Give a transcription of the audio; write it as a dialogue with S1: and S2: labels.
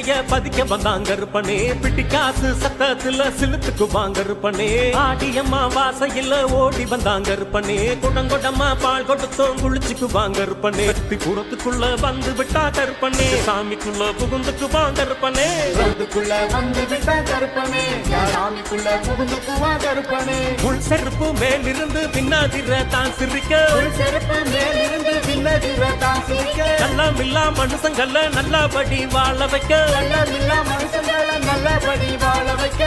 S1: திரைய பதிக்க வந்தாங்க இருப்பனே பிட்டி காசு சத்தத்துல சிலுத்துக்கு வாங்க இருப்பனே ஆடியம்மா வாசையில ஓடி வந்தாங்க இருப்பனே குடங்கொடமா பால் கொடுத்தோம் குளிச்சுக்கு வாங்க இருப்பனே கூடத்துக்குள்ள வந்து விட்டா கருப்பனே சாமிக்குள்ள புகுந்துக்கு வாங்க இருப்பனே
S2: வந்து விட்டா கருப்பனே சாமிக்குள்ள புகுந்துக்கு வாங்க இருப்பனே
S1: உள் செருப்பு மேலிருந்து பின்னாதிர தான் சிரிக்க
S2: செருப்பு மேலிருந்து பின்னாதிர தான் சிரிக்க
S1: நல்லமில்லா மனுஷங்கள நல்லபடி வாழ வைக்க
S2: நல்லமில்லா மனுஷங்கள நல்லபடி வாழ வைக்க